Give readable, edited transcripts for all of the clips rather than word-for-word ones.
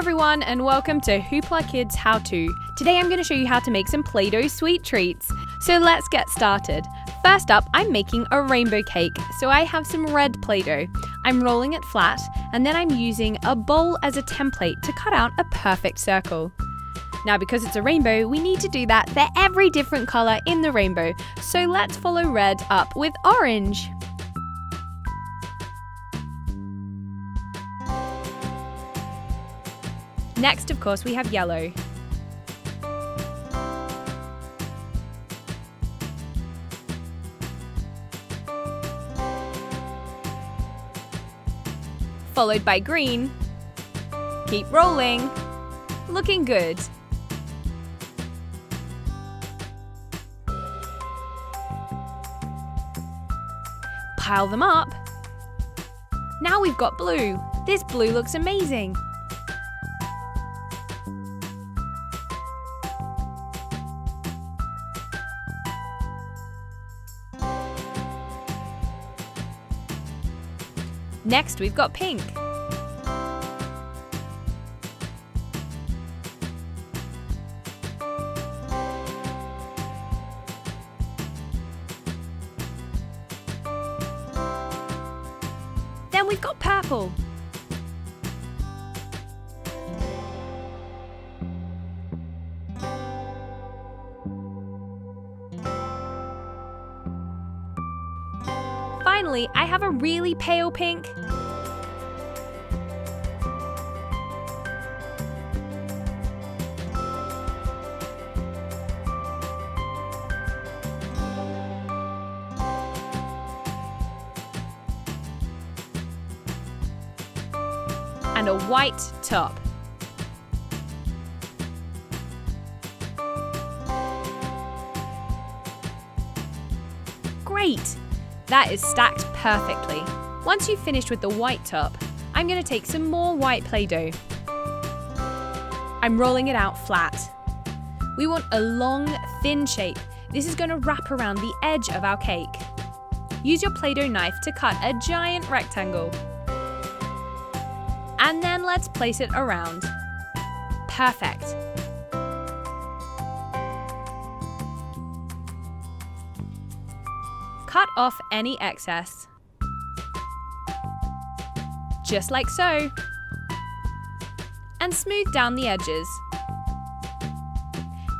everyone, and welcome to HooplaKidz How To. Today I'm going to show you how to make some Play-Doh sweet treats. So let's get started. First up, I'm making a rainbow cake. So I have some red Play-Doh. I'm rolling it flat, and then I'm using a bowl as a template to cut out a perfect circle. Now, because it's a rainbow, we need to do that for every different color in the rainbow. So let's follow red up with orange. Next, of course, we have yellow. Followed by green. Keep rolling. Looking good. Pile them up. Now we've got blue. This blue looks amazing. Next, we've got pink. Then we've got purple. Finally, I have a really pale pink. And a white top. Great! That is stacked perfectly. Once you've finished with the white top, I'm going to take some more white Play-Doh. I'm rolling it out flat. We want a long, thin shape. This is going to wrap around the edge of our cake. Use your Play-Doh knife to cut a giant rectangle. And then let's place it around. Perfect. Cut off any excess. Just like so. And smooth down the edges.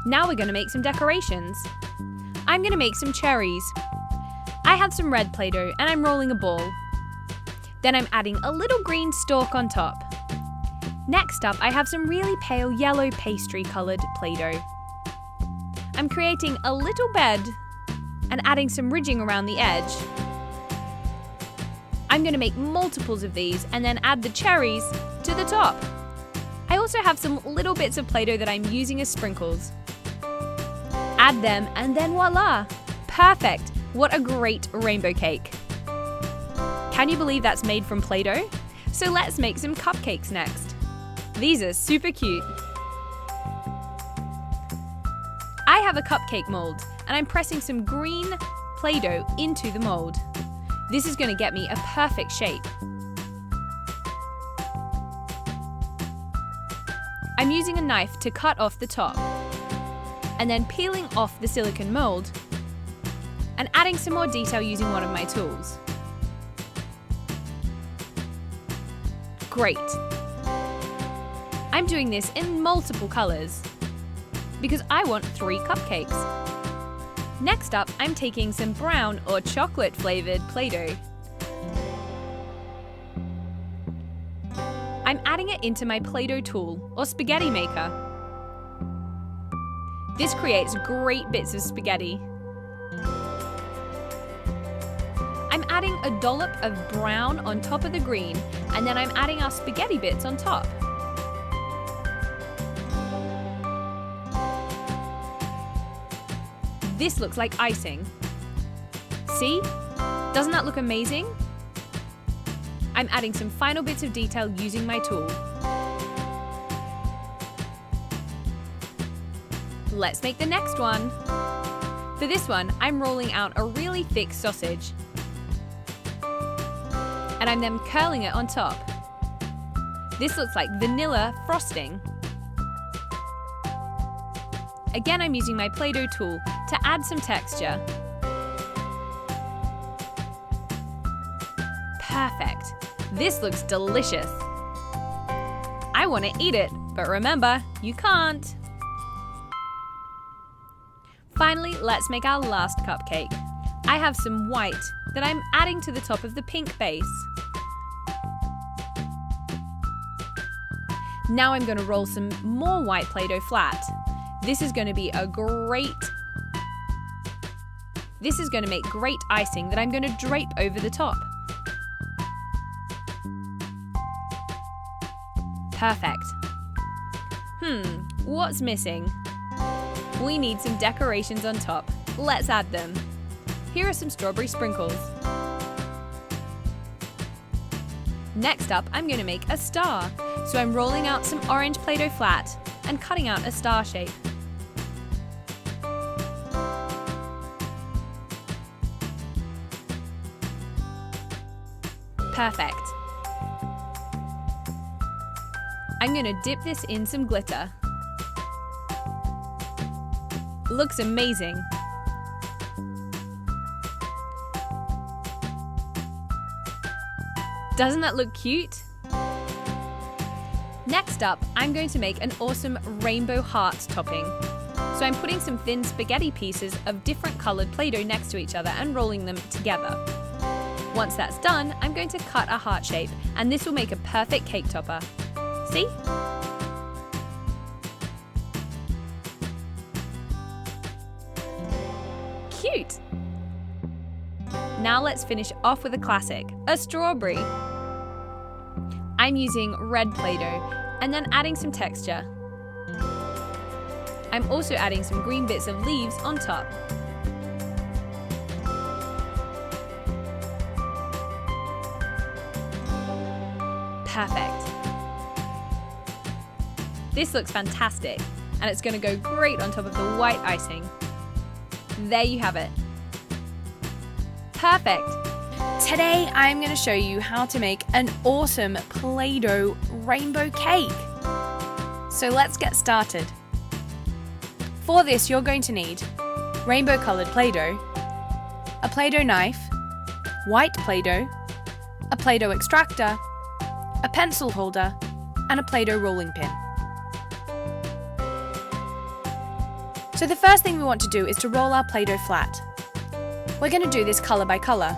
Now we're going to make some decorations. I'm going to make some cherries. I have some red Play-Doh and I'm rolling a ball. Then I'm adding a little green stalk on top. Next up, I have some really pale yellow pastry-coloured Play-Doh. I'm creating a little bed and adding some ridging around the edge. I'm going to make multiples of these and then add the cherries to the top. I also have some little bits of Play-Doh that I'm using as sprinkles. Add them and then voila! Perfect! What a great rainbow cake! Can you believe that's made from Play-Doh? So let's make some cupcakes next. These are super cute. I have a cupcake mold and I'm pressing some green Play-Doh into the mold. This is going to get me a perfect shape. I'm using a knife to cut off the top and then peeling off the silicone mold and adding some more detail using one of my tools. Great! I'm doing this in multiple colors because I want 3 cupcakes. Next up, I'm taking some brown or chocolate flavored Play-Doh. I'm adding it into my Play-Doh tool or spaghetti maker. This creates great bits of spaghetti. I'm adding a dollop of brown on top of the green, and then I'm adding our spaghetti bits on top. This looks like icing. See? Doesn't that look amazing? I'm adding some final bits of detail using my tool. Let's make the next one. For this one, I'm rolling out a really thick sausage. And I'm then curling it on top. This looks like vanilla frosting. Again, I'm using my Play-Doh tool to add some texture. Perfect. This looks delicious. I want to eat it, but remember, you can't. Finally, let's make our last cupcake. I have some white that I'm adding to the top of the pink base. Now I'm going to roll some more white Play-Doh flat. This is going to make great icing that I'm going to drape over the top. Perfect. What's missing? We need some decorations on top. Let's add them. Here are some strawberry sprinkles. Next up, I'm going to make a star. So I'm rolling out some orange Play-Doh flat and cutting out a star shape. Perfect. I'm going to dip this in some glitter. Looks amazing. Doesn't that look cute? Next up, I'm going to make an awesome rainbow heart topping. So I'm putting some thin spaghetti pieces of different colored Play-Doh next to each other and rolling them together. Once that's done, I'm going to cut a heart shape, and this will make a perfect cake topper. See? Cute! Now let's finish off with a classic, a strawberry. I'm using red Play-Doh and then adding some texture. I'm also adding some green bits of leaves on top. Perfect. This looks fantastic, and it's going to go great on top of the white icing. There you have it. Perfect. Today I'm going to show you how to make an awesome Play-Doh rainbow cake. So let's get started. For this you're going to need rainbow colored Play-Doh, a Play-Doh knife, white Play-Doh, a Play-Doh extractor, a pencil holder, and a Play-Doh rolling pin. So the first thing we want to do is to roll our Play-Doh flat. We're going to do this color by color.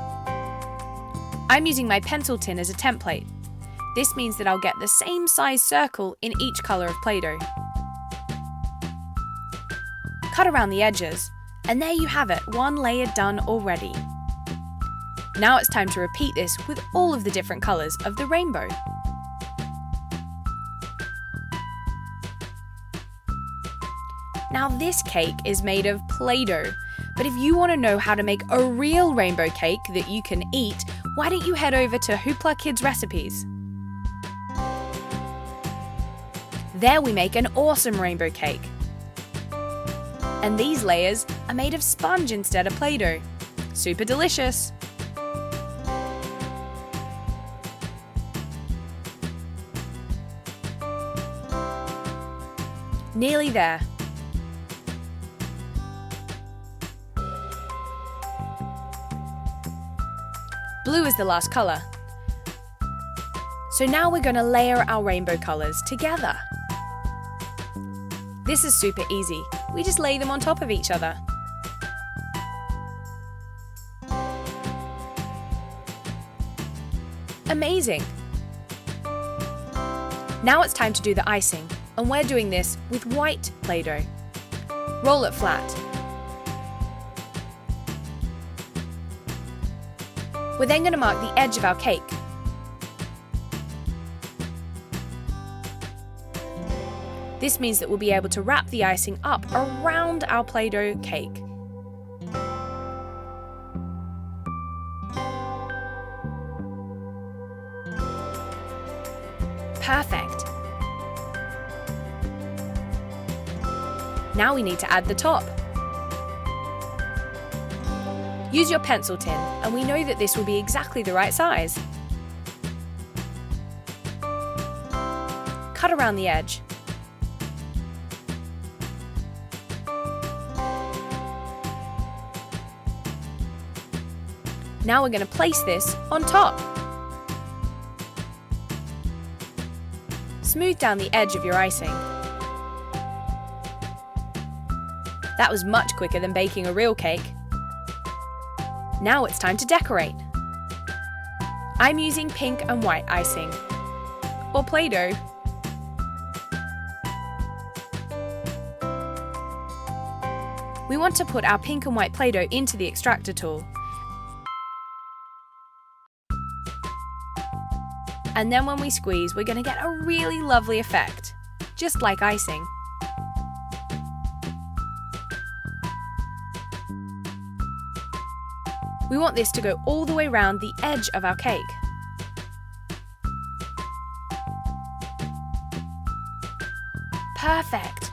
I'm using my pencil tin as a template. This means that I'll get the same size circle in each color of Play-Doh. Cut around the edges, and there you have it, one layer done already. Now it's time to repeat this with all of the different colors of the rainbow. Now this cake is made of Play-Doh, but if you want to know how to make a real rainbow cake that you can eat, why don't you head over to HooplaKidz Recipes? There we make an awesome rainbow cake. And these layers are made of sponge instead of Play-Doh. Super delicious! Nearly there. Blue is the last color. So now we're going to layer our rainbow colors together. This is super easy. We just lay them on top of each other. Amazing! Now it's time to do the icing, and we're doing this with white Play-Doh. Roll it flat. We're then going to mark the edge of our cake. This means that we'll be able to wrap the icing up around our Play-Doh cake. Perfect! Now we need to add the top. Use your pencil tin, and we know that this will be exactly the right size. cut around the edge. Now we're going to place this on top. Smooth down the edge of your icing. That was much quicker than baking a real cake. Now it's time to decorate. I'm using pink and white icing, or Play-Doh. We want to put our pink and white Play-Doh into the extractor tool. And then when we squeeze, we're going to get a really lovely effect, just like icing. We want this to go all the way around the edge of our cake. Perfect!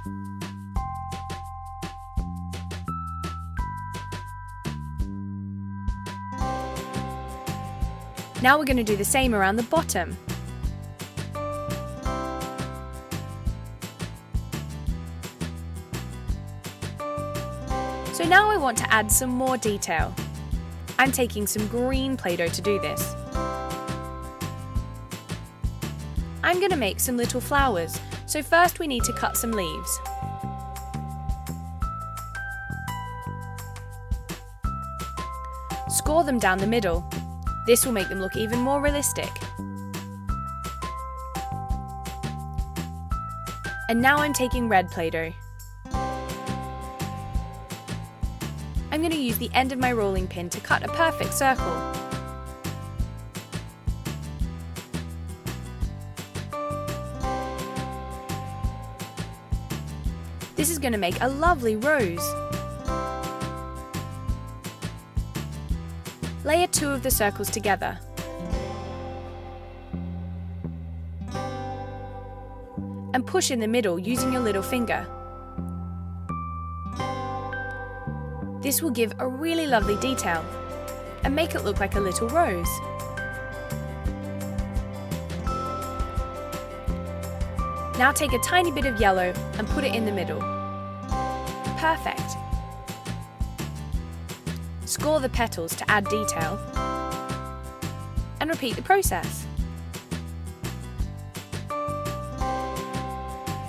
Now we're going to do the same around the bottom. So now I want to add some more detail. I'm taking some green Play-Doh to do this. I'm going to make some little flowers, so first we need to cut some leaves. Score them down the middle. This will make them look even more realistic. And now I'm taking red Play-Doh. I'm going to use the end of my rolling pin to cut a perfect circle. This is going to make a lovely rose. Layer 2 of the circles together. And push in the middle using your little finger. This will give a really lovely detail and make it look like a little rose. Now take a tiny bit of yellow and put it in the middle. Perfect. Score the petals to add detail and repeat the process.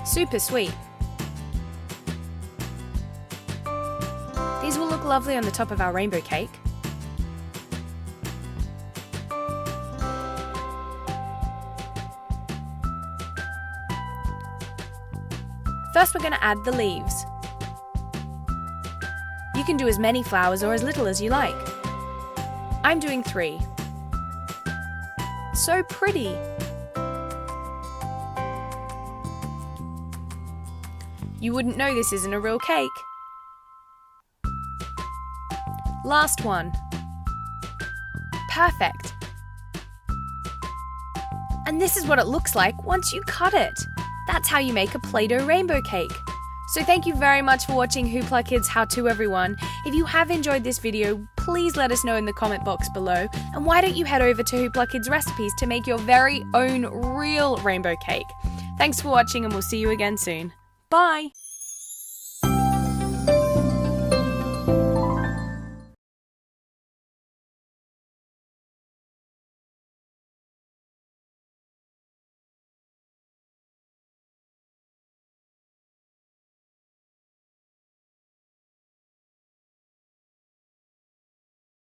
Super sweet. These will look lovely on the top of our rainbow cake. First we're going to add the leaves. You can do as many flowers or as little as you like. I'm doing 3. So pretty! You wouldn't know this isn't a real cake. Last one. Perfect! And this is what it looks like once you cut it. That's how you make a Play-Doh rainbow cake. So thank you very much for watching HooplaKidz How To, everyone. If you have enjoyed this video, please let us know in the comment box below. And why don't you head over to HooplaKidz Recipes to make your very own real rainbow cake. Thanks for watching and we'll see you again soon. Bye!